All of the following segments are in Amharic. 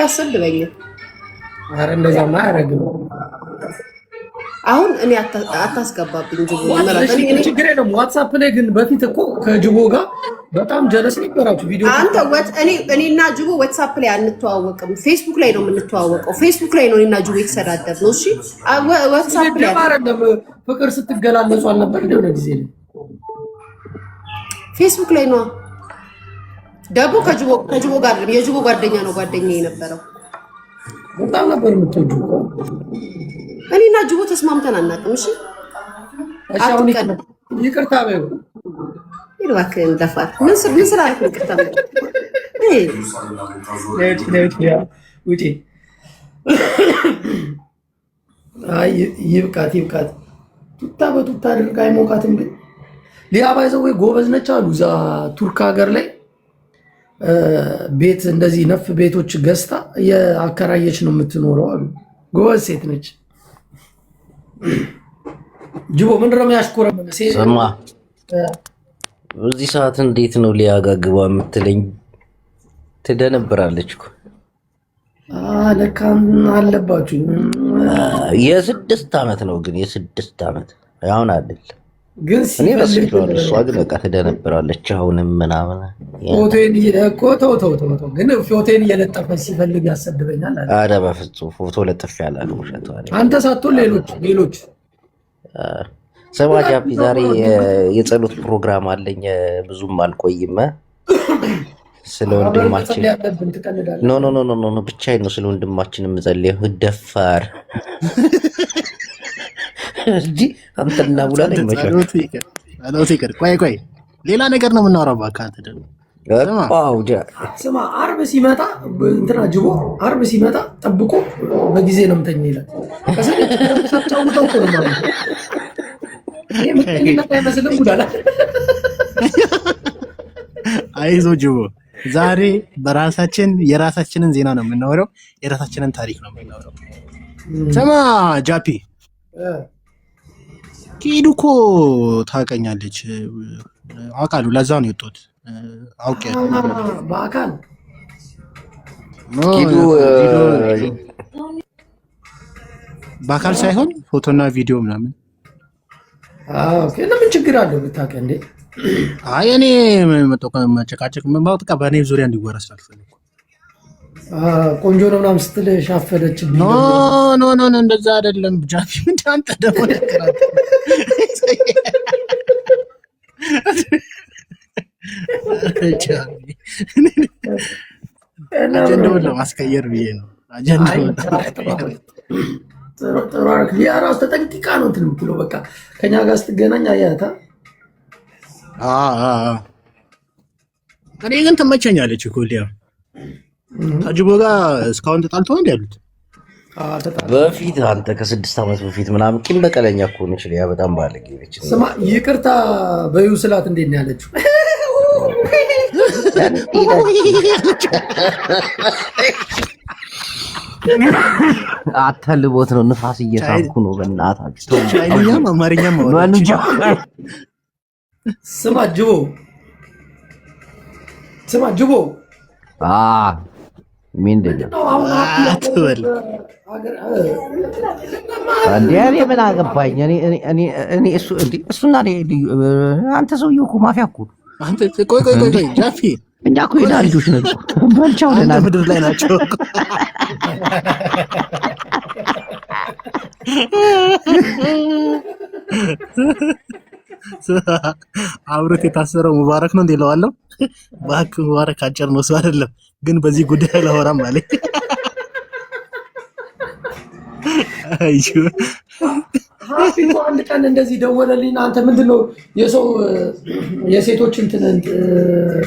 አታሰድበኝ። አረ እንደዛማ አያረግም። አሁን እኔ አታስገባብኝ ጅቦ ማለት እኔ ችግር የለም። ዋትስአፕ ላይ ግን በፊት እኮ ከጅቦ ጋር በጣም ጀለስ ነበራችሁ። ቪዲዮ አንተ እኔና ጅቦ ዋትስአፕ ላይ አንተዋወቅም። ፌስቡክ ላይ ነው የምንተዋወቀው። ፌስቡክ ላይ ነው እኔና ጅቦ የተሰዳደብ ነው። እሺ ዋትስአፕ ላይ አይደለም። ፍቅር ስትገላለጹ አልነበር እንደው ነው ጊዜ ነው። ፌስቡክ ላይ ነው ደግሞ ከጅቦ ጋር አይደለም። የጅቦ ጓደኛ ነው ጓደኛዬ የነበረው። በጣም ነበር የምትወጂው እኮ። እኔና ጅቦ ተስማምተን አናውቅም። እሺ ይቅርታ በይው። እባክህ እንደፋር ምን ስራ አልኩ። ይቅርታ ውጪ። አይ ይብቃት። ቱታ በቱታ አድርጋ አይሞቃትም። ግን ሊያ ባይዘው ወይ ጎበዝ ነች አሉ እዛ ቱርክ ሀገር ላይ ቤት እንደዚህ ነፍ ቤቶች ገዝታ የአከራየች ነው የምትኖረው አሉ። ጎበዝ ሴት ነች። ጅቦ ምንድን ነው የሚያሽኮረመው? ስማ በዚህ ሰዓት እንዴት ነው ሊያጋግባ የምትለኝ? ትደነብራለች እኮ። ለካ አለባችሁ። የ6 ዓመት ነው ግን የ6 ዓመት አሁን አይደል ግን እኔ በስልቷል። እሷ ግን በቃ ትደነብራለች አሁንም ምናምን። ፎቶዬን እኮ ተው ግን ፎቶዬን እየለጠፈች ሲፈልግ ያሰድበኛል አለ። ኧረ በፍፁም ፎቶ ለጥፍ ያላል ውሸት። አንተ ሳትሆን ሌሎች ስማ ጃፒ፣ ዛሬ የጸሎት ፕሮግራም አለኝ። ብዙም አልቆይም። ስለ ወንድማችን ኖ ብቻዬን ነው ስለ ወንድማችን የምጸልየው። ደፋር እንጂ አንተና ቡላ ላይ መቻል። ቆይ ሌላ ነገር ነው የምናወራው። እባክህ አንተ ደግሞ ስማ፣ ዓርብ ሲመጣ እንትና ጅቦ ዓርብ ሲመጣ ጠብቆ በጊዜ ነው የምተኛ ይላል። ከሰጫውተው እኮ ነው ማለት ነው። አይመስልም ቡላ። አይዞህ ጅቦ፣ ዛሬ የራሳችንን ዜና ነው የምናወራው። የራሳችንን ታሪክ ነው የምናወራው። ስማ ጃፒ፣ ኪዱ እኮ ታውቀኛለች። አውቃለሁ። ለዛ ነው የወጣሁት። አውቄያለሁ በአካል በአካል ሳይሆን ፎቶና ቪዲዮ ምናምን። ለምን ችግር አለው ብታውቅ እንዴ? አይ እኔ መጨቃጨቅ በቃ በእኔ ዙሪያ እንዲወራ ስላልፈለኩ። ቆንጆ ነው ምናምን ስትል ሻፈደች። ኖ እንደዛ አይደለም። ጃፒ ምንድን አንተ ደግሞ ነገራት አጀንዳውን ለማስቀየር ብዬ ነው። ጥሩ አደረክ። ሊያ እራሱ ተጠንቅቃ ነው እንትን የምትለው። በቃ ከኛ ጋር ስትገናኝ አያታ። እኔ ግን ትመቸኛለች እኮ ሊያ። ከጅቦ ጋር እስካሁን ተጣልተው እንደ ያሉት በፊት አንተ ከ6 ዓመት በፊት ምናምን ቂም በቀለኛ እኮ ነች ሊያ። በጣም ባለጌ ነች። ስማ ይቅርታ በይው ስላት እንዴት ነው ያለችው? አታልቦት ነው። ንፋስ እየሳብኩ ነው። በእናታችሁ ቻይኛም አማርኛም ማለት ስማ ጅቦ ምንድነው አትበል እንዴ? እኔ ምን አገባኝ? እኔ እሱና አንተ ሰውዬው እኮ ማፊያ እኮ አንተ። ቆይ ጃፒ፣ እኛ እኮ ሄዳ ልጆች ነን። በልቻው ለና ምድር ላይ ናቸው። አብሮት የታሰረው ሙባረክ ነው እንዴ? ለዋለው እባክህ ሙባረክ አጭር ነው እሱ አይደለም። ግን በዚህ ጉዳይ ላወራም አለኝ። አይጆ ሀፊቱ አንድ ቀን እንደዚህ ደወለልኝ። አንተ ምንድነው የሴቶች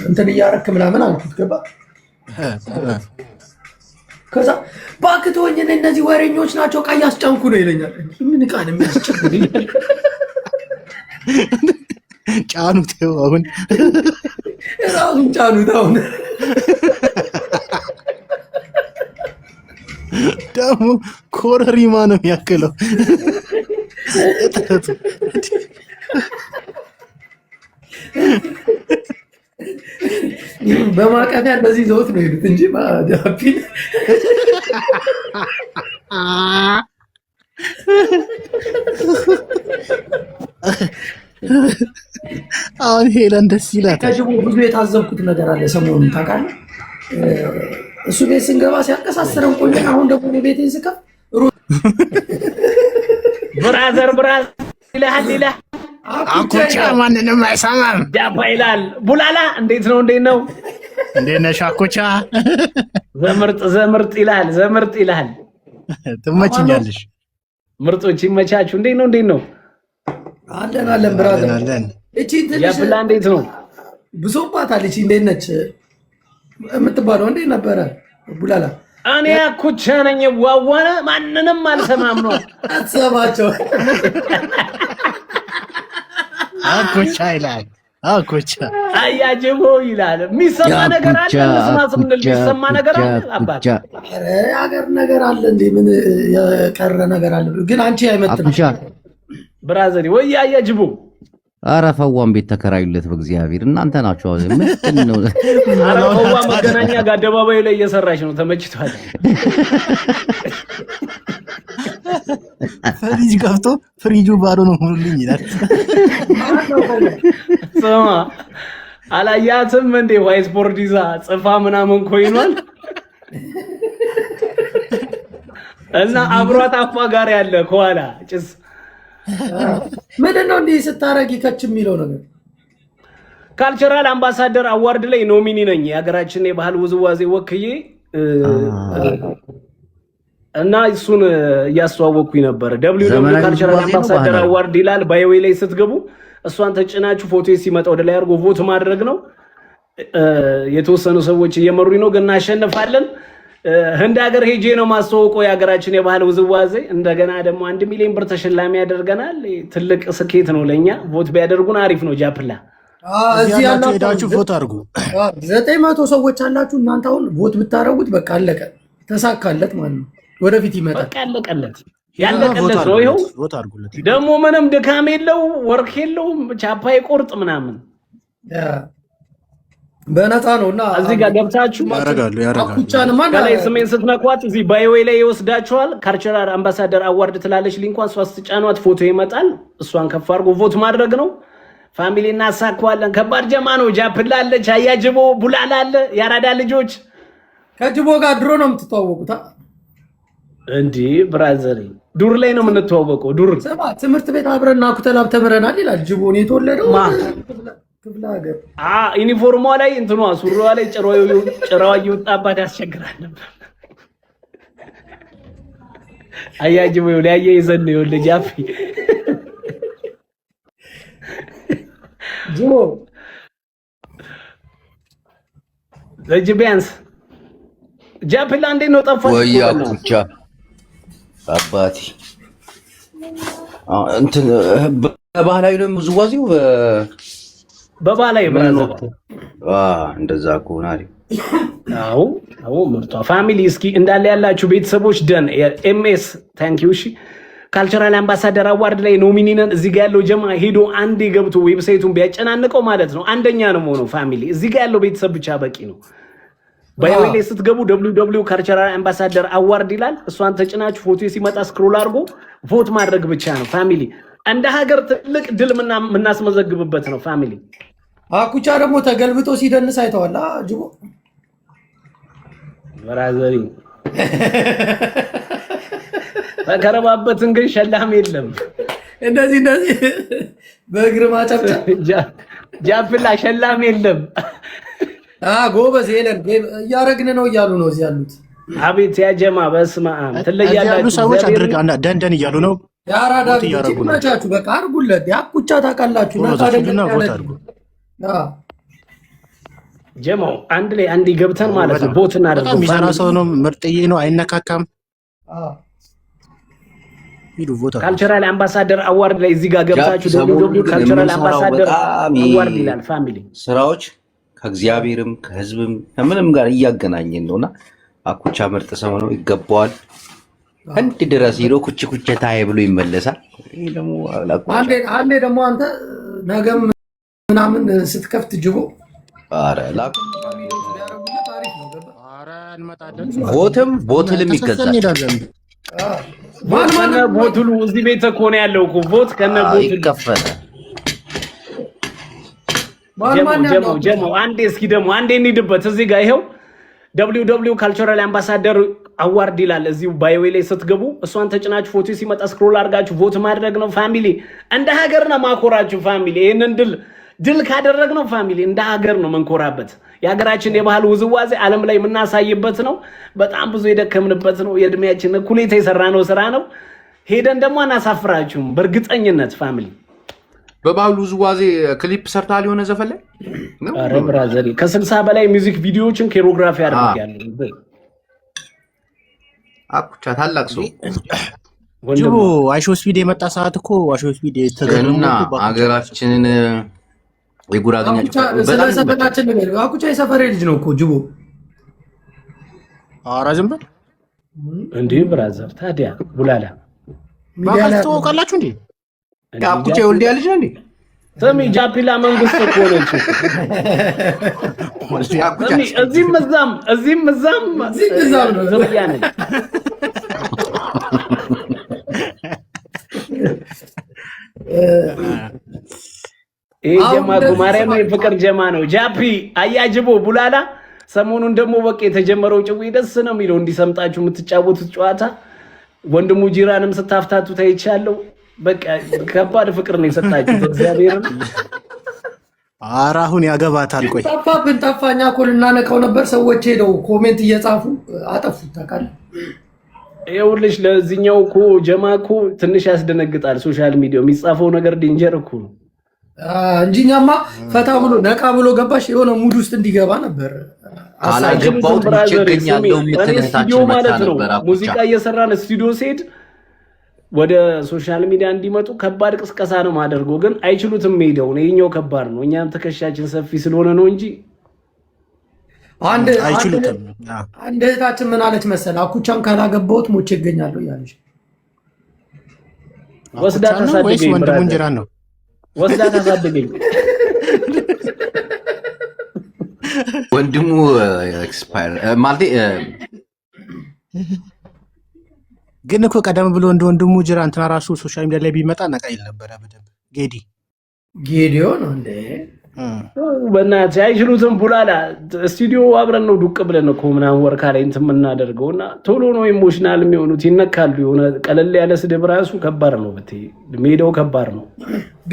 እንትን እያረክ ምናምን አልኩት። ገባ ከዛ እባክህ ተወኝ፣ እነዚህ ወሬኞች ናቸው፣ ዕቃ እያስጫንኩ ነው ይለኛል። ምን ዕቃ ነው የሚያስጫንኩ? ጫኑት፣ አሁን ራሱን ጫኑት። አሁን ደግሞ ኮረሪማ ነው የሚያክለው እጥረቱ። በማቀፊያ እንደዚህ ዘውት ነው ሄዱት እንጂ ጃፒን አሁን ሄለን ደስ ይላታል። ከጅቡ ብዙ የታዘብኩት ነገር አለ ሰሞኑን ታውቃለህ። እሱ ቤት ስንገባ ሲያቀሳስረን ቆየን። አሁን ደግሞ ቤቴን ስከፍ ብራዘር ይላል አኩቻ ማንንም አይሰማም ጃፓ ይላል። ቡላላ እንዴት ነው? እንዴት ነሽ አኩቻ? ዘምርጥ ይላል። ትመችኛለሽ። ምርጦች ይመቻችሁ። እንዴት ነው? አለን ብራዘር። እቺ ትንሽ ያብላ እንዴት ነው? ብሶባታል። እቺ እንዴት ነች የምትባለው? እንዴት ነበረ ቡላላ? እኔ አኩቻ ነኝ። ዋዋነ ማንንም አልሰማም ነው አትሰማቸው። አኩቻ ይላል። አኩቻ አያጅቦ ይላል። የሚሰማ ነገር አለ። መስማት ምን የሚሰማ ነገር አለ? አባት ኧረ ሀገር ነገር አለ እንዴ? ምን የቀረ ነገር አለ? ግን አንቺ አይመጥም ብራዘር ወይ አያጅቦ። ኧረ ፈዋን ቤት ተከራዩለት በእግዚአብሔር። እናንተ ናችሁ ምንድን ነው? ኧረ ፈዋ መገናኛ ጋር አደባባዩ ላይ እየሰራች ነው። ተመችቷል። ፍሪጅ ከፍቶ ፍሪጁ ባዶ ነው ሙሉልኝ ይላል። ስማ አላያትም እንዴ? ዋይት ቦርድ ይዛ ጽፋ ምናምን ኮይኗል እና አብሯት አፏ ጋር ያለ ከኋላ ጭስ ምንድን ነው እንዲህ ስታረጊ ከች የሚለው ነገር? ካልቸራል አምባሳደር አዋርድ ላይ ኖሚኒ ነኝ የሀገራችን የባህል ውዝዋዜ ወክዬ እና እሱን እያስተዋወቅኩኝ ነበር። www ካልቸራል አምባሳደር አዋርድ ይላል። ባይዌ ላይ ስትገቡ እሷን ተጭናችሁ ፎቶ ሲመጣ ወደ ላይ አድርጎ ቮት ማድረግ ነው። የተወሰኑ ሰዎች እየመሩኝ ነው፣ ግን እናሸንፋለን። ህንድ ሀገር ሄጄ ነው ማስተዋወቀው የሀገራችን የባህል ውዝዋዜ። እንደገና ደግሞ 1 ሚሊዮን ብር ተሸላሚ ያደርገናል። ትልቅ ስኬት ነው ለኛ። ቮት ቢያደርጉን አሪፍ ነው። ጃፕላ እዚህ ያላችሁ ሄዳችሁ ቮት አድርጉ። 900 ሰዎች አላችሁ እናንተ። አሁን ቮት ብታረጉት በቃ አለቀ፣ ተሳካለት ማለት ነው። ወደፊት ይመጣል። በቃ ያለቀለት ነው። ይኸው ቮት አድርጉለት። ደግሞ ምንም ድካም የለው ወርክ የለውም። ቻፓ ይቆርጥ ምናምን በነፃ ነውና እዚህ ጋር ገብታችሁ ያረጋሉ። ከላይ ስሜን ስትነኳት እዚህ ባይዌ ላይ ይወስዳችኋል። ካልቸራል አምባሳደር አዋርድ ትላለች ሊንኳን። እሷ ስትጫኗት ፎቶ ይመጣል። እሷን ከፍ አድርጎ ቮት ማድረግ ነው። ፋሚሊ እናሳካዋለን። ከባድ ጀማ ነው። ጃፕላ አለች፣ አያጅቦ ቡላላ አለ። ያራዳ ልጆች ከጅቦ ጋር ድሮ ነው የምትተዋወቁት እንዴ? ብራዘር ዱር ላይ ነው የምንተዋወቀው። ዱር ትምህርት ቤት አብረን ኩተላብ ተምረናል ይላል ጅቦ። ነው የተወለደው ክፍለ ሀገር። ዩኒፎርሟ ላይ እንትኗ ሱሪዋ ላይ ጭራዋ እየወጣባት ያስቸግራል ነበር። አያጅቦ ሊያየ ይዘን ነው ልጅ አፍ ጅቦ ለጅ ቢያንስ ጃፕላ እንዴት ነው ጠፋች? ወያ ኩቻ አባቲ እንትን በባህላዊ ነው ውዝዋዜው። በባህላዊ ብራዘር እንደዛ ከሆነ አሪፍ። አዎ ምርጧ ፋሚሊ። እስኪ እንዳለ ያላችሁ ቤተሰቦች ደን ኤምኤስ ታንክ ዩ። እሺ ካልቸራል አምባሳደር አዋርድ ላይ ኖሚኒ ነን። እዚህ ጋር ያለው ጀማ ሄዶ አንዴ ገብቶ ዌብሳይቱን ቢያጨናንቀው ማለት ነው አንደኛ ነው ሆኖ ፋሚሊ። እዚህ ጋር ያለው ቤተሰብ ብቻ በቂ ነው። ባይዌ ላይ ስትገቡ www ካልቸራል አምባሳደር አዋርድ ይላል። እሷን ተጭናችሁ ፎቶ ሲመጣ ስክሮል አድርጎ ቮት ማድረግ ብቻ ነው ፋሚሊ። እንደ ሀገር ትልቅ ድል የምናስመዘግብበት ነው ፋሚሊ። አኩቻ ደግሞ ተገልብጦ ሲደንስ አይተዋል ጅቦ ብራዘሪ። ተከረባበትን ግን ሸላም የለም። እንደዚህ በእግር ማጨብጨብ ጃፕላ ሸላም የለም። ጎበዝ ሄለን እያረግን ነው እያሉ ነው እዚህ ያሉት። አቤት ያጀማ በስመ አብ ትለያላችሁ። ሰዎች አድርጋ ደንደን እያሉ ነው። ያራዳ ልጆች በቃ አድርጉለት። ያኩቻ ታውቃላችሁ ጀማው አንድ ላይ አንዴ ገብተን ማለት ነው ቦት እናደርገው። ሚዛና ሰው ነው። ምርጥዬ ነው። አይነካካም። ካልቸራል አምባሳደር አዋርድ ላይ እዚህ ጋር ገብታችሁ www ካልቸራል አምባሳደር አዋርድ ይላል ፋሚሊ። ስራዎች ከእግዚአብሔርም ከህዝብም ከምንም ጋር እያገናኘን ነውና አኩቻ ምርጥ ሰው ነው፣ ይገባዋል። አንድ ድረስ ሄዶ ኩችኩቸታዬ ብሎ ይመለሳል። ይሄ ደግሞ አንዴ ደግሞ አንተ ነገም ምናምን ስትከፍት ጅቦ አረ ላክ እንመጣለን። ቮትም ቦትልም ይገዛል። እንሄዳለን። ከነ ቦትሉ እዚህ ቤት እኮ ነው ያለው እኮ ቮት ከነ ቦትሉ ይከፈላል። ጀሞ አንዴ እስኪ ደግሞ አንዴ እንሂድበት። እዚህ ጋር ይሄው www ካልቸራል አምባሳደር አዋርድ ይላል። እዚሁ ባዮ ላይ ስትገቡ እሷን ተጭናችሁ ፎቶ ሲመጣ ስክሮል አድርጋችሁ ቮት ማድረግ ነው። ፋሚሊ እንደ ሀገር ነው ማኮራችሁ። ፋሚሊ ይሄንን ድል ካደረግነው ፋሚሊ እንደ ሀገር ነው መንኮራበት። የሀገራችን የባህል ውዝዋዜ ዓለም ላይ የምናሳይበት ነው። በጣም ብዙ የደከምንበት ነው። የእድሜያችን እኩሌታ የሰራነው ስራ ነው። ሄደን ደግሞ አናሳፍራችሁም በእርግጠኝነት ፋሚሊ። በባህል ውዝዋዜ ክሊፕ ሰርታል የሆነ ዘፈን ላይ አረ ብራዘር ከ60 በላይ ሚውዚክ ቪዲዮዎችን ኮሪዮግራፊ አድርጌያለሁ። አኩቻ ታላቅ ሰው ጅቦ አይሾ ስፒድ የመጣ ሰዓት እኮ አይሾ ስፒድ የተገረመና ሀገራችንን የጉራግኛ ስለሰፈራችን ነው። አኩቻ የሰፈሬ ልጅ ነው እኮ ጅቦ። ኧረ ዝም በል እንዴ ብራዘር። ታዲያ ቡላላ ማካል ተወቃላችሁ እንዴ? አኩቻ ወልዲያ ልጅ ነው እንዴ? ተሚ ጃፒላ መንግስት እኮ ነች። ተሚ እዚህም እዛም ዝርያ ነች። ይሄ ጀማ ማርያም የፍቅር ጀማ ነው። ጃፒ አያጅቦ ቡላላ ሰሞኑን ደግሞ በቃ የተጀመረው ጭዊ ደስ ነው የሚለው እንዲሰምጣችሁ የምትጫወቱት ጨዋታ ወንድሙ ጂራንም ስታፍታቱ ታይቻለሁ። በቃ ከባድ ፍቅር ነው የሰጣችሁት እግዚአብሔር። ኧረ አሁን ያገባታል። ቆይ ጠፋኛ እኮ ልናነቀው ነበር። ሰዎች ሄደው ኮሜንት እየጻፉ አጠፉት። ታውቃለህ ይኸውልሽ ለዚህኛው እኮ ጀማ እኮ ትንሽ ያስደነግጣል። ሶሻል ሚዲያው የሚጻፈው ነገር ዴንጀር እኮ ነው እንጂ እኛማ ፈታ ብሎ ነቃ ብሎ ገባሽ የሆነ ሙድ ውስጥ እንዲገባ ነበር። አላገባሁት ይቸገኛለሁ የምትነታችን ማለት ነው። ሙዚቃ እየሰራን ስቱዲዮ ሲሄድ ወደ ሶሻል ሚዲያ እንዲመጡ ከባድ ቅስቀሳ ነው ማደርገው፣ ግን አይችሉትም። ሄደው ነው የኛው ከባድ ነው። እኛም ተከሻችን ሰፊ ስለሆነ ነው እንጂ አይችሉትም። አንድ እህታችን ምን አለች መሰል አኩቻን ካላገባሁት ሞቼ ይገኛለሁ እያለች ወስዳ ታሳድገኝ። ወንድሙን ጅራን ነው ወስዳ ታሳድገኝ። ወንድሙ ኤክስፓየር ማለት ግን እኮ ቀደም ብሎ እንደ ወንድሙ ጅራ እንትና ራሱ ሶሻል ሚዲያ ላይ ቢመጣ ነቃ ይል ነበረ በደንብ። ጌዲዮ ነው እንዴ? በእናትህ አይችሉትም። ቡላላ ስቱዲዮ አብረን ነው ዱቅ ብለን እኮ ምናምን ወርካ ላይ እንትን የምናደርገው እና ቶሎ ነው ኢሞሽናል የሚሆኑት፣ ይነካሉ። የሆነ ቀለል ያለ ስድብ ራሱ ከባድ ነው ብትይ፣ ሜዳው ከባድ ነው።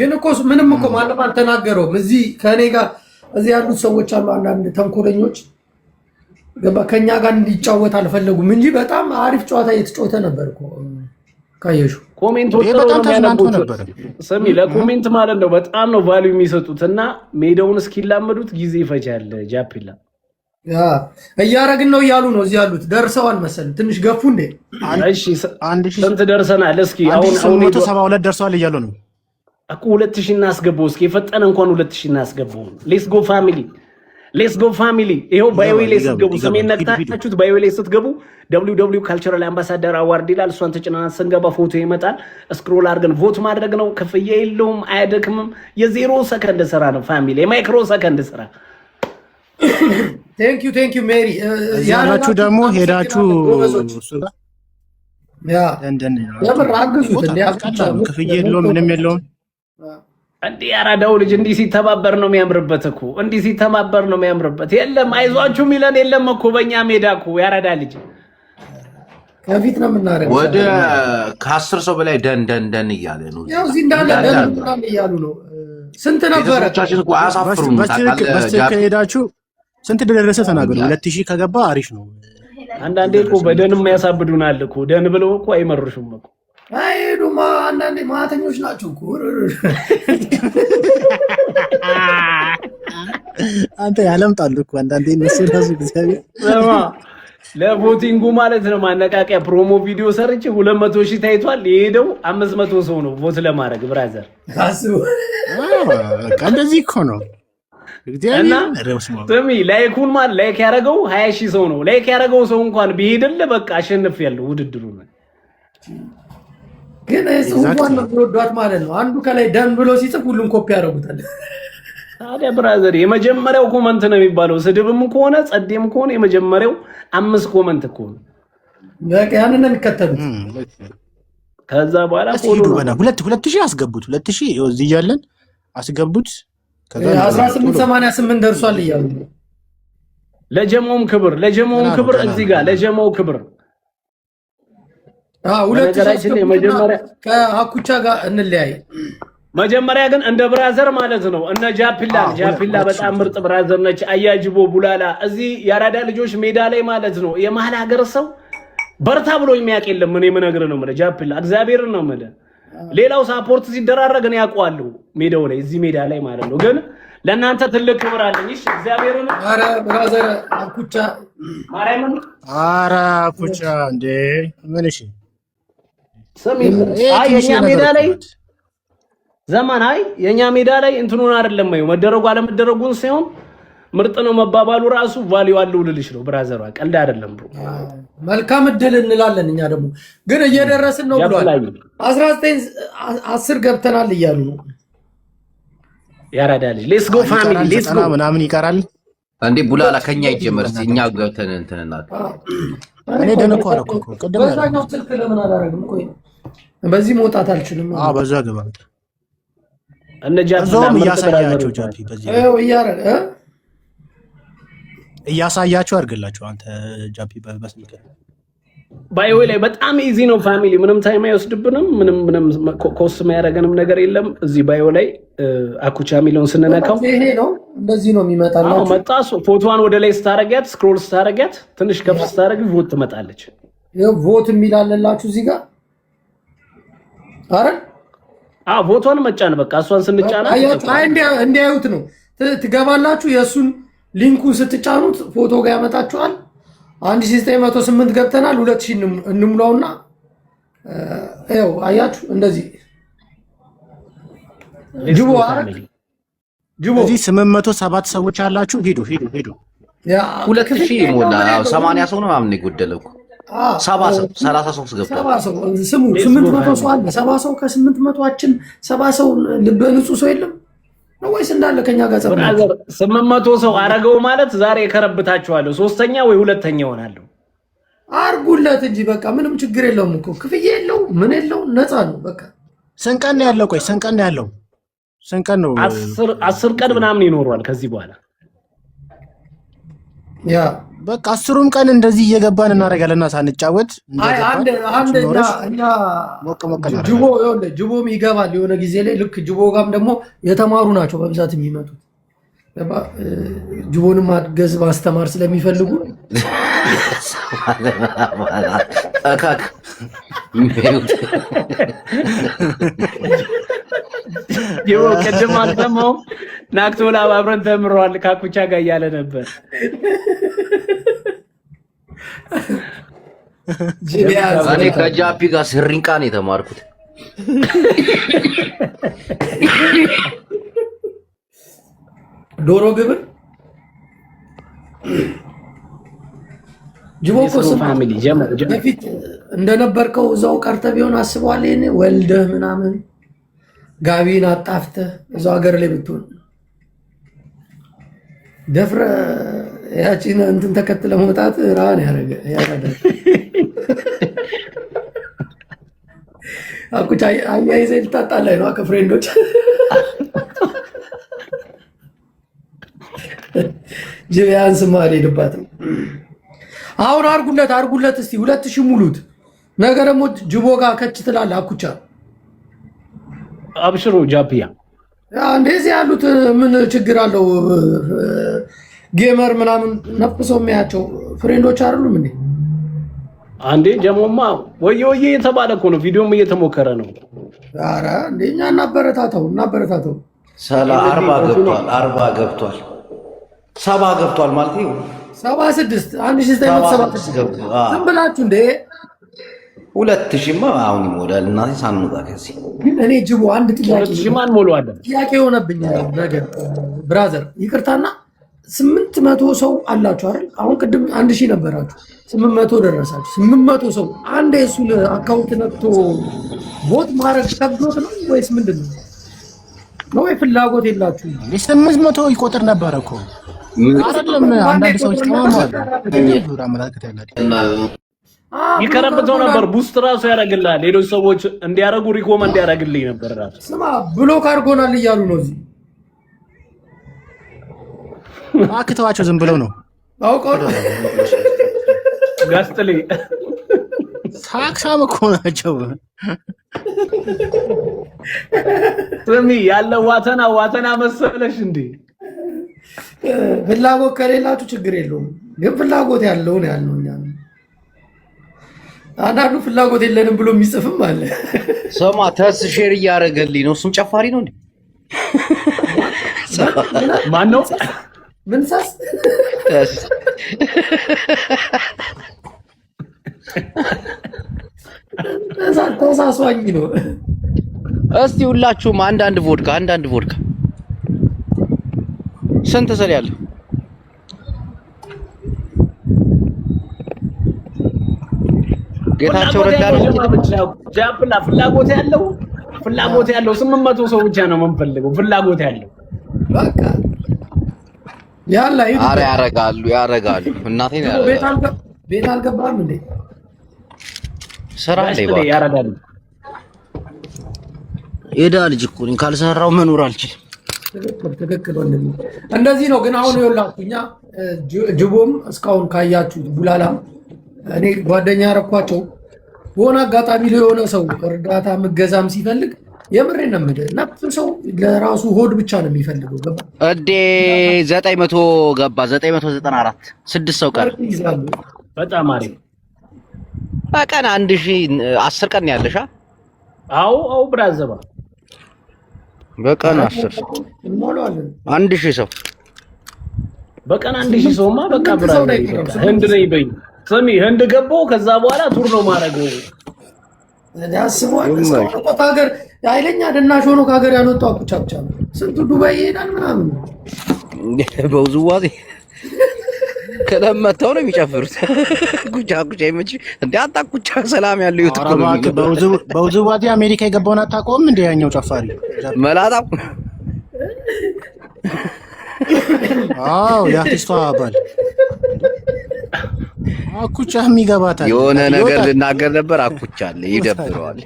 ግን እኮ ምንም እኮ ማንም አልተናገረውም። እዚህ ከእኔ ጋር እዚህ ያሉት ሰዎች አሉ አንዳንድ ተንኮለኞች ገባ ከኛ ጋር እንዲጫወት አልፈለጉም እንጂ በጣም አሪፍ ጨዋታ እየተጫወተ ነበር እኮ ካየሹ። ኮሜንት ወጥተው ነው ያነበቡት። ስሚ ለኮሜንት ማለት ነው በጣም ነው ቫልዩ የሚሰጡት እና ሜዳውን እስኪላመዱት ጊዜ ይፈጃል። ጃፒላ እያረግን ነው እያሉ ነው እዚህ ያሉት። ደርሰዋል መሰል ትንሽ ገፉ እንዴ? እሺ ስንት ደርሰናል? እስኪ አሁን 172 ደርሰዋል እያሉ ነው እኮ 2000 እናስገባው እስኪ የፈጠነ እንኳን 2000 እናስገባው። ሌትስ ጎ ፋሚሊ ሌትስ ጎ ፋሚሊ። ይሄው ባዮዌሌ ስትገቡ ሰሜን ነክታችሁት ባዮዌሌ ስትገቡ www ካልቸራል አምባሳደር አዋርድ ይላል። እሷን ተጭናናት ስንገባ ፎቶ ይመጣል። ስክሮል አድርገን ቮት ማድረግ ነው። ክፍያ የለውም፣ አያደክምም። የዜሮ ሰከንድ ስራ ነው ፋሚሊ፣ የማይክሮ ሰከንድ ስራ። ቴንክ ዩ ሜሪ። ያላችሁ ደግሞ ሄዳችሁ ለንደን የምር አግዙት። ክፍያ የለውም፣ ምንም የለውም። እንዲህ ያራዳው ልጅ እንዲህ ሲተባበር ነው የሚያምርበት እኮ። እንዲህ ሲተባበር ነው የሚያምርበት። የለም አይዟችሁ ሚለን የለም እኮ በእኛ ሜዳ እኮ ያራዳ ልጅ ከፊት ነው የምናደርገው። ወደ ከ10 ሰው በላይ ደን እያለ ነው። ያው እዚህ እንዳለ ደን እያሉ ነው። ስንት ነበረ? በስትክክል ሄዳችሁ ስንት እንደደረሰ ተናገሩ። 2000 ከገባ አሪፍ ነው። አንዳንዴ እኮ በደንም ያሳብዱናል እኮ። ደን ብለው እኮ አይመርሹም እኮ። አይሄዱማ። አንዳንዴ ማተኞች ናቸው እኮ። አንተ ያለምጣሉ እኮ አንዳንዴ እነሱ ራሱ እግዚአብሔር ለቮቲንጉ ማለት ነው ማነቃቂያ ፕሮሞ ቪዲዮ ሰርቼ 200,000 ታይቷል። የሄደው 500 ሰው ነው ቮት ለማድረግ ብራዘር። እንደዚህ እኮ ነው እና ስሚ ላይኩን ማለት ላይክ ያደረገው 20,000 ሰው ነው። ላይክ ያደረገው ሰው እንኳን ቢሄድልህ በቃ አሸንፊያለሁ ውድድሩን። ግን ጽሁፏን ነው የሚወዷት ማለት ነው። አንዱ ከላይ ደን ብሎ ሲጽፍ ሁሉም ኮፒ ያደርጉታል። ታዲያ ብራዘር የመጀመሪያው ኮመንት ነው የሚባለው። ስድብም ከሆነ ጸዴም ከሆነ የመጀመሪያው 5 ኮመንት እኮ ነው። በቃ ያንን ነው የሚከተሉት። ከዛ በኋላ ፎሎ ነው 2000 አስገቡት። 2000 ይኸው እዚህ እያለን አስገቡት። ከዛ 1888 ደርሷል እያሉ ለጀማውም ክብር እዚህ ጋር ለጀማው ክብር። ሁለታችን የመጀመሪያ ከአኩቻ ጋር እንለያይ። መጀመሪያ ግን እንደ ብራዘር ማለት ነው እነ ጃፒላ በጣም ምርጥ ብራዘር ነች። አያጅቦ ቡላላ እዚህ የአራዳ ልጆች ሜዳ ላይ ማለት ነው የመሀል ሀገር ሰው በርታ ብሎ የሚያውቅ የለም። ምን የምነግርህ ነው የምልህ ጃፒላ እግዚአብሔርን ነው የምልህ። ሌላው ሳፖርት ሲደራረግ ነው ያውቀዋለሁ ሜዳው ላይ እዚህ ሜዳ ላይ ማለት ነው። ግን ለእናንተ ትልቅ ክብር አለኝ። እሺ እግዚአብሔርን ኧረ ብራዘር አኩቻ ማርያምን ኧረ አኩቻ እንዴ ምን እሺ ሰሚ የኛ ሜዳ ላይ ዘመን የኛ ሜዳ ላይ እንትኑን አይደለም መደረጉ አለመደረጉን ሳይሆን ምርጥ ነው መባባሉ ራሱ ቫልዩ አለው ልልሽ ነው ብራዘሯ። ቀልድ አይደለም ብሮ። መልካም እድል እንላለን። እኛ ደግሞ ግን እየደረስን ነው ብሏል። 1910 ገብተናል እያሉ ነው ያራዳ ልጅ። ሌትስ ጎ ፋሚሊ ሌትስ ጎ ምናምን ይቀራል እንዴ ቡላላ ከኛ ይጀመር እስቲ እኛ ገብተን እንትንናል። እኔ ደነቆ አረኩ ቀደም በዛኛው ስልክ ለምን አላረግም? ቆይ በዚህ መውጣት አልችልም። በዛ ገባ እነ ጃፒ እያሳያቸው ጃፒ በዚህ እያሳያቸው አድርግላቸው አንተ ጃፒ በስልክ ባይዌ ላይ በጣም ኢዚ ነው ፋሚሊ። ምንም ታይም አይወስድብንም። ምንም ኮስ የሚያደርገንም ነገር የለም። እዚህ ባይዌ ላይ አኩቻ የሚለውን ስንነካው ይሄ ነው እንደዚህ ነው የሚመጣላችሁ። መጣ ፎቶዋን ወደ ላይ ስታረጋት ስክሮል ስታረጋት ትንሽ ከፍ ስታረግ ቮት ትመጣለች። ይሄ ቮት የሚላለላችሁ እዚህ ጋር አረ ቮቷን መጫን በቃ እሷን ስንጫና እንዲያዩት ነው። ትገባላችሁ የእሱን ሊንኩን ስትጫኑት ፎቶ ጋር ያመጣችኋል። 1908 ገብተናል። 2000 እንሙላውና ይኸው አያችሁ እንደዚህ ጅቦ እዚህ 807 ሰዎች አላችሁ። ሂዱ ያ 2000 ሞላ 80 ሰው ነው ምናምን የጎደለው እኮ 70 ሰው 30 ሰው ገብቷል። ስሙ 800 ሰው አለ። 70 ሰው ከ800ችን 70 ሰው ልበ ንጹህ ሰው የለም ነው ወይስ እንዳለ ከኛ ጋር ብራዘር 800 ሰው አረገው ማለት ዛሬ ከረብታችኋለሁ። 3ኛ ወይ 2ኛ ሆናለሁ። አርጉለት እንጂ በቃ ምንም ችግር የለውም እኮ ክፍያ የለው ምን የለው ነፃ ነው በቃ። ስንት ቀን ያለው? ቆይ ስንት ቀን ያለው? ስንት ቀን ነው? 10 ቀን ምናምን ይኖረዋል ከዚህ በኋላ ያ በቃ 10ሩም ቀን እንደዚህ እየገባን እናደርጋለንና ሳንጫወት ጅቦም ይገባል የሆነ ጊዜ ላይ ልክ ጅቦ ጋም ደግሞ የተማሩ ናቸው በብዛት የሚመጡት ጅቦንም ማገዝ ማስተማር ስለሚፈልጉ ጅቦ ቅድም አልሰማሁም ናክቶላ አብረን ተምረዋል ካኩቻ ጋር እያለ ነበር። እኔ ከጃፒ ጋር ስሪንቃ ነው የተማርኩት። ዶሮ ግብር ጅቦ እኮ በፊት እንደነበርከው እዛው ቀርተህ ቢሆን አስበዋል። ይሄኔ ወልደህ ምናምን ጋቢን አጣፍተህ እዛው ሀገር ላይ ብትሆን ደፍረ ያቺን እንትን ተከትለ መውጣት ራን ያረጋል። አኩቻ አያይዘህ ልታጣላኝ ነው ከፍሬንዶች ጅቢያን ስማ አልሄድባትም። አሁን አርጉለት እስቲ 2000 ሙሉት። ነገ ደግሞ ጅቦ ጋር ከች ትላለህ አኩቻ። አብሽሩ ጃፒያ እንደዚህ ያሉት ምን ችግር አለው? ጌመር ምናምን ነፍሰው የሚያቸው ፍሬንዶች አይደሉም እንዴ? አንዴ ጀሞማ ወየ የተባለ እኮ ነው። ቪዲዮም እየተሞከረ ነው። ኧረ እንደኛ እናበረታተው 40 ገብቷል 70 ገብቷል ማለት ነው። 76 1976 ዝም ብላችሁ እንዴ 2000ማ አሁን ይሞላል። እናቴ ሳንወጣ ከዚህ ግን እኔ ጅቦ አንድ ሽማን ሞሉ አለ ጥያቄ የሆነብኝ ነገር ብራዘር ይቅርታና 800 ሰው አላችሁ አይደል? አሁን ቅድም 1000 ነበራችሁ 800 ደረሳችሁ። 800 ሰው አንድ የሱ አካውንት ነክቶ ቦት ማድረግ ከብዶት ነው ወይስ ምንድነው? ነው ፍላጎት የላችሁ። 800 ይቆጥር ነበር እኮ አይደለም። አንዳንድ ሰዎች ተማማሉ እንደዚህ አመላክት ያላችሁ ይከረብተው ነበር። ቡስት ራሱ ያደርግልሃል። ሌሎች ሰዎች እንዲያረጉ ሪኮመንድ ያደርግልኝ ነበር ራሱ። ስማ ብሎክ አድርጎናል እያሉ ነው እዚህ። አክተዋቸው ዝም ብለው ነው አውቀው ነው ጋስጥሊ ሳክሳም እኮ ናቸው። ስሚ ያለው ዋተና መሰለሽ እንዴ? ፍላጎት ከሌላችሁ ችግር የለውም፣ ግን ፍላጎት ያለው ነው ያለው። እኛ አንዳንዱ ፍላጎት የለንም ብሎ የሚጽፍም አለ። ሰማ ተስ ሼር እያደረገልኝ ነው። እሱም ጨፋሪ ነው እንዴ? ማን ነው? ምን ሳስ ተሳስዋኝ ነው። እስቲ ሁላችሁም አንዳንድ ቮድካ ስንት ሰል ያለ ጌታቸው ረዳ ጃፕላ ፍላጎት ያለው 800 ሰው ብቻ ነው የምንፈልገው። ፍላጎት ያለው በቃ ያላ አረ ያረጋሉ። እናቴን ቤት አልገባም እንዴ? ስራ ላይ ያረጋሉ። ኤዳ ልጅ እኮ ነኝ፣ ካልሰራው መኖር አልችልም። ትክክል ወንድም፣ እንደዚህ ነው። ግን አሁን ይኸውላችሁ እኛ ጅቦም እስካሁን ካያችሁት ቡላላም እኔ ጓደኛ ያረኳቸው በሆነ አጋጣሚ ላይ የሆነ ሰው እርዳታ ምገዛም ሲፈልግ የምሬን ነው የምልህ፣ ነፍ ሰው ለራሱ ሆድ ብቻ ነው የሚፈልገው። ገባ እዴ 900 ገባ 994 6 ሰው ቀር በጣም አሪፍ። በቀን 1000 ቀን ያለሽ? አዎ ብራዘባ በቀን 10 እንሞላዋለን። 1000 ሰው በቀን 1000 ሰውማ በቃ ብራዘባ ህንድ ነኝ በይ። ስሚ ህንድ ገባሁ፣ ከዛ በኋላ ቱር ነው ማረገው። ያስቧል እስከ ሀገር ኃይለኛ ደናሽ ሆኖ ከሀገር ያልወጣው ብቻ ነው። ስንቱ ዱባይ ይሄዳል ምናምን በውዝዋዜ ከለመተው ነው የሚጨፍሩት። ጉቻ ይመች እንዴ? አጣቁቻ ሰላም ያለው ዩቲዩብ በውዝዋዜ አሜሪካ የገባውን አታውቀውም እንዴ? ያኛው ጨፋሪ መላጣው አዎ የአርቲስቷ አባል አኩቻ የሚገባታል። የሆነ ነገር ልናገር ነበር። አኩቻ አለ ይደብረዋል።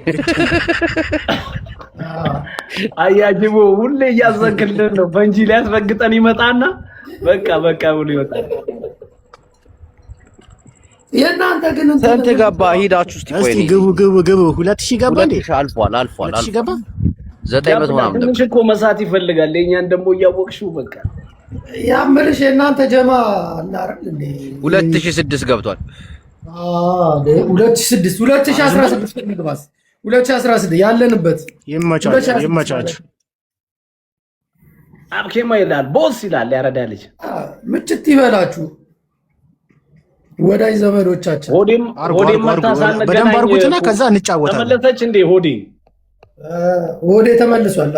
አያጅቦ ሁሌ እያዘንክልን ነው። ፈንጂ ሊያስረግጠን ይመጣና በቃ ብሎ ይወጣል። የእናንተ ግን ስንት ገባ? ሂዳችሁ እስቲ ቆይ ግቡ 2000 ገባ እንዴ? አልፏል 2000 ገባ 900 ምናምን ትንሽ እኮ መሳት ይፈልጋል። የእኛን ደግሞ እያወቅሽው በቃ ያምልሽ የእናንተ ጀማ አላረል እንዴ? 2006 ገብቷል። 2016 እንግባስ 2016 ያለንበት ይመቻች። አብኬማ ይላል ቦስ ይላል ያረዳ ልጅ ምጭት ይበላችሁ ወዳጅ ዘመዶቻችን። ሆዴም መታሳነ በደንብ አርጉትና ከዛ እንጫወታለን። ተመለሰች እንዴ? ሆዴ ተመልሷል።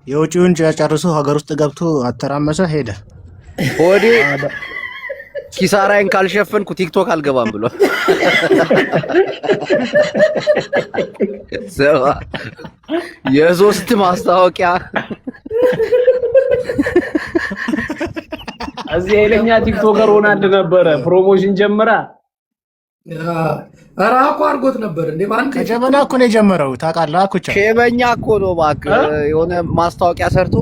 የውጪውን ጨርሶ ሀገር ውስጥ ገብቶ አተራመሰ ሄደ። ሆዴ ኪሳራዬን ካልሸፈንኩ ቲክቶክ አልገባም ብሏል። የሶስት ማስታወቂያ እዚህ ኃይለኛ ቲክቶከር ሆናል ነበረ። ፕሮሞሽን ጀምራ አራቁ አርጎት ነበር እንዴ? ባንክ ከጀመና እኮ ነው የጀመረው። ታውቃለህ? አኩቻ ሼበኛ እኮ ነው እባክህ። የሆነ ማስታወቂያ ሰርቶ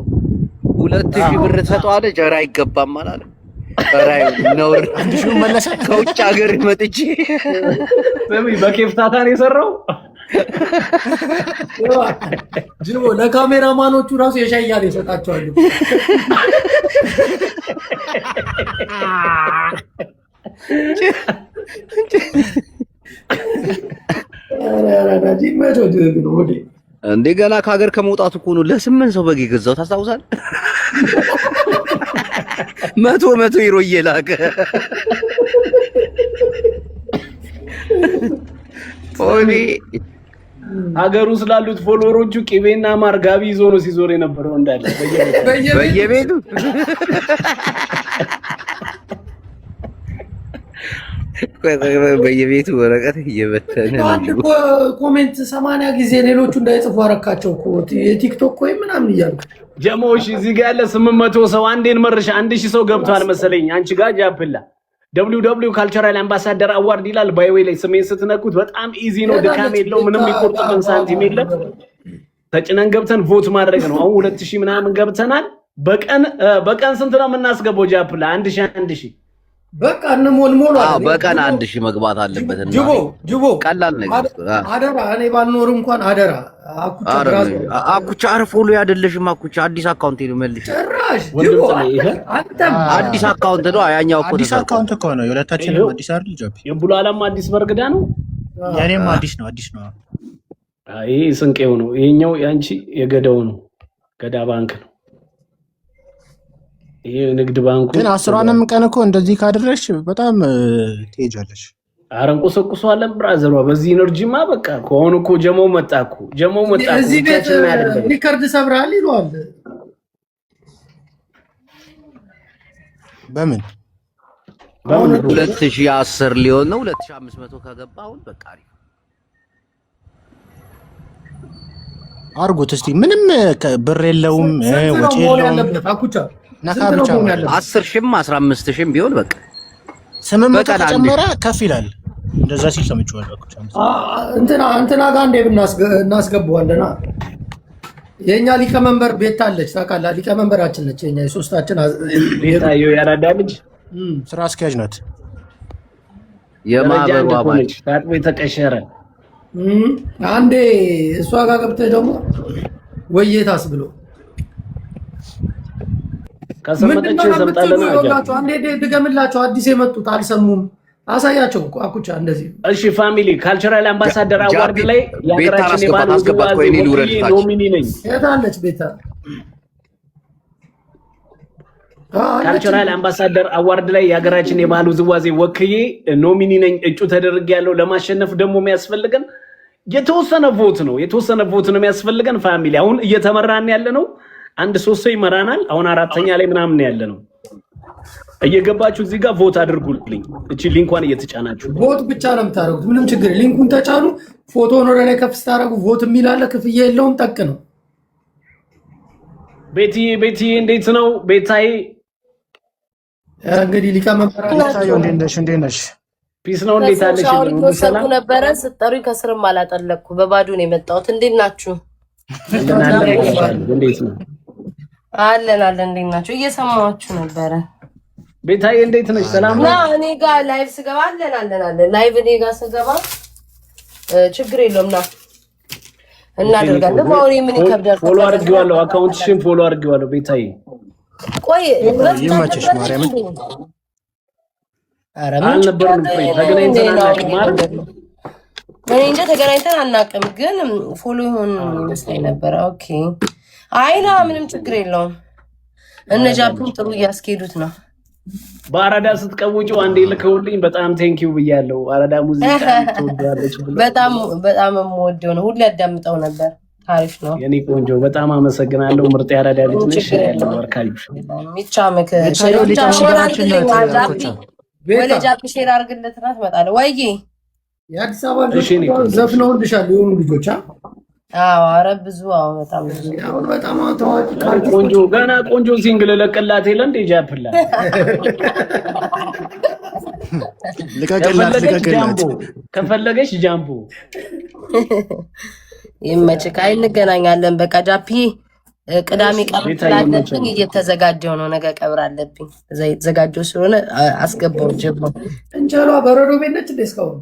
2000 ብር ተሰጠዋለ። ጀራ አይገባም አላለ። ራይ ነው 1000 መለሰ። ከውጭ ሀገር መጥቼ በኬፍታታ ነው የሰራው። ጅቦ ለካሜራማኖቹ ራሱ የሻይ ያለ ይሰጣቸዋል። እንደገና ከሀገር ከመውጣቱ እኮ ነው ለ8 ሰው በግ የገዛው ታስታውሳለህ? 100 ዩሮ እየላከ ኦኔ ሀገሩ ስላሉት ፎሎወሮቹ ቅቤና ማር ጋቢ ይዞ ነው ሲዞር የነበረው እንዳለ በየቤቱ በየቤቱ ወረቀት እየበተነ አንድ ኮሜንት 80 ጊዜ ሌሎቹ እንዳይጽፉ አረካቸው እኮ የቲክቶክ ወይ ምናምን እያልኩ ጀሞሽ እዚህ ጋር ያለ 800 ሰው አንዴን መርሻ 1000 ሰው ገብቷል መሰለኝ። አንቺ ጋር ጃፕላ www ካልቸራል አምባሳደር አዋርድ ይላል። ባይዌይ ላይ ስሜን ስትነኩት በጣም ኢዚ ነው። ድካም የለው ምንም ይቆርጥብን ሳንቲም የለም። ተጭነን ገብተን ቮት ማድረግ ነው። አሁን 2000 ምናምን ገብተናል። በቀን ስንት ነው የምናስገባው ጃፕላ? 1000 በቃ እንሞልሞል በቀን 1000 መግባት አለበት። ጅቦ ቀላል ነገር አደራ። እኔ ባልኖር እንኳን አደራ። አኩቻ አርፎሉ ያደለሽም አኩቻ አዲስ አካውንት ነው መልሽ። ጭራሽ ጅቦ አንተም አዲስ አካውንት ነው። ያኛው እኮ አዲስ አካውንት እኮ ነው። የሁለታችንም አዲስ አይደል? ጆቢ የቡላ አላማ አዲስ በርግዳ ነው። የኔም አዲስ ነው። ይሄ ስንቄው ነው። ይሄኛው ያንቺ የገዳው ነው። ገዳ ባንክ ነው። ይሄ ንግድ ባንኩ ግን 10ንም ቀን እኮ እንደዚህ ካደረሽ በጣም ትሄጃለሽ። አረንቆሰቁሷለን ብራዘሯ። በዚህ ኢነርጂማ በቃ ከሆነ እኮ ጀማው መጣ እኮ እዚህ ቤት ሪከርድ ሰብራል ይሏል። በምን 2010 ሊሆን ነው 2500 ከገባ አሁን በቃ አርጉት እስቲ። ምንም ብር የለውም ወጪ የለውም። አኩቻ ነካ ብቻ 10,000 15,000 ቢሆን በቃ 800 ከጨመረ ከፍ ይላል። እንደዛ ሲል ሰምቼዋለሁ። አኩቻ እንትና ጋር እንደ እናስገባዋለና የኛ ሊቀመንበር ቤት አለች ታውቃለህ። ሊቀመንበራችን ነች የኛ የሶስታችን ቤታዮ ያራዳ ልጅ ስራ አስኪያጅ ናት። የማህበሩ አባል ታጥቦ የተቀሸረ አንዴ እሷ ጋር ገብተህ ደግሞ ወየታስ ብሎ ከሰመጠች ዘምጣለና አጃ አንዴ ድገምላቸው። አዲስ የመጡት አልሰሙም። አሳያቸው አኩቻ እንደዚህ። እሺ ፋሚሊ ካልቸራል አምባሳደር አዋርድ ላይ ያገራችን የባህል ውዝዋዜ ኖሚኒ ነኝ። የታለች ቤታ? ካልቸራል አምባሳደር አዋርድ ላይ ያገራችን የባህል ውዝዋዜ ወክዬ ኖሚኒ ነኝ። እጩ ተደርጌያለሁ። ለማሸነፍ ደግሞ የሚያስፈልገን የተወሰነ ቮት ነው የሚያስፈልገን ፋሚሊ። አሁን እየተመራን ያለ ነው። አንድ 3 ሰው ይመራናል። አሁን 4ኛ ላይ ምናምን ያለ ነው። እየገባችሁ እዚህ ጋር ቮት አድርጉልኝ። እቺ ሊንኳን እየተጫናችሁ ቮት ብቻ ነው የምታደርጉት። ምንም ችግር ሊንኩን ተጫኑ። ፎቶውን ወደ ላይ ከፍ ስታደርጉ ቮት የሚላለ ክፍያ የለውም። ጠቅ ነው። ቤትዬ እንዴት ነው? ቤታዬ እንግዲህ ሊቀመንበር እንዴት ነሽ? ፒስ ነው። እንዴት አለሽ? ሰላም ነበረ። ስጠሩኝ ከስርም አላጠለቅኩ በባዶ ነው የመጣሁት። እንዴት ናችሁ? እንዴት ነው? አለን እንዴት ናችሁ? እየሰማችሁ ነበረ። ቤታዬ እንዴት ነሽ? ሰላም ነው። እኔ ጋር ላይቭ ስገባ አለን ላይቭ እኔ ጋር ስገባ ችግር የለውም ና እናደርጋለን። ማውሪ ምን ይከብዳል? ፎሎ አድርጌዋለሁ። አካውንትሽን ፎሎ አድርጌዋለሁ። ቤታዬ ቆይ ይመችሽ ማርያም። ኧረ ምን አልነበርንም ቆይ ተገናኝተን አናውቅም ማለት እኔ እንጃ ተገናኝተን አናውቅም፣ ግን ፎሎ ይሆን መስሎኝ ነበረ። ኦኬ አይና ምንም ችግር የለውም። እነ ጃፑን ጥሩ እያስኬዱት ነው። በአራዳ ስትቀውጪው አንዴ ልከውልኝ በጣም ቴንኪው ብያለሁ። አራዳ ሙዚቃ ትወዳለች ብሎ በጣም የምወደው ነው። ሁሌ ያዳምጠው ነበር። አሪፍ ነው የኔ ቆንጆ። በጣም አመሰግናለሁ። ምርጥ ያራዳ ልጅ ነሽ። ያለው ወርካልሽ ሚቻምክ ወለ ጃፕ ሼር አድርግለትና ትመጣለህ ወይ? የአዲስ አበባ ልጆች ዘፍነውልሻል የሆኑ ልጆች። አዎ ኧረ ብዙ በጣም ብዙ አሁን በጣም ታዋቂ ቆንጆ ገና ቆንጆ ሲንግል ለቀላት የለ እንደ ጃፕላ ልቀቅላት ከፈለገች ጃምቦ ይመችክ። እንገናኛለን። በቃ ጃፒ ቅዳሜ ቀብር ስላለብኝ እየተዘጋጀው ነው። ነገ ቀብር አለብኝ። እዛ የተዘጋጀው ስለሆነ አስገባው። ጀቦ እንጀራ በረዶ ቤት ነች እንደ እስካሁን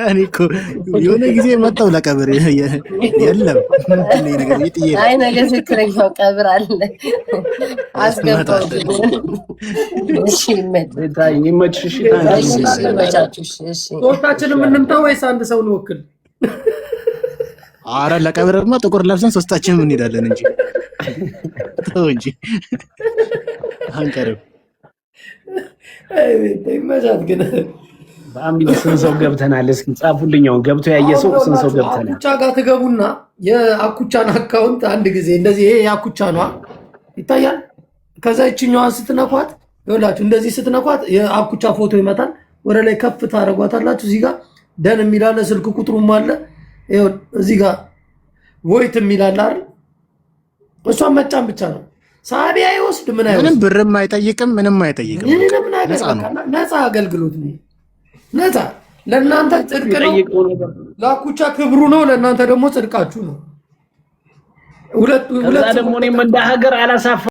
እኔ እኮ የሆነ ጊዜ መጣሁ ለቀብር የለም። አይ ነገ ትክክለኛው ቀብር አለ። አስገባው። እሺ ይመችሽ። ሶስታችንም እንምጣ ወይስ አንድ ሰው እንወክል? አረ ለቀብርማ ጥቁር ለብሰን ሶስታችንም እንሄዳለን እንጂ ተው እንጂ አንቀርም። ይመቻት ግን በአምቢ ስንት ሰው ገብተናል? እስኪ ጻፉልኝ። አሁን ገብቶ ያየ ሰው ስንት ሰው ገብተናል? አኩቻ ጋር ትገቡና የአኩቻን አካውንት አንድ ጊዜ እንደዚህ ይሄ የአኩቻ ነው ይታያል። ከዛ ይችኛዋን ስትነኳት ይኸውላችሁ እንደዚህ ስትነኳት የአኩቻ ፎቶ ይመጣል። ወደ ላይ ከፍ ታደርጓታላችሁ። እዚህ ጋር ደን የሚላለ ስልክ ቁጥሩም አለ። ይኸው እዚህ ጋር ቮይት የሚላል አይደል? እሷን መጫን ብቻ ነው። ሳቢ አይወስድ ምን አይወስድ፣ ምንም ብርም አይጠይቅም፣ ምንም አይጠይቅም። ነፃ አገልግሎት ነው። ነፃ ለእናንተ ጽድቅ ነው፣ ለአኩቻ ክብሩ ነው፣ ለእናንተ ደግሞ ጽድቃችሁ ነው። ሁለት ደግሞ እኔም እንደ ሀገር አላሳፍ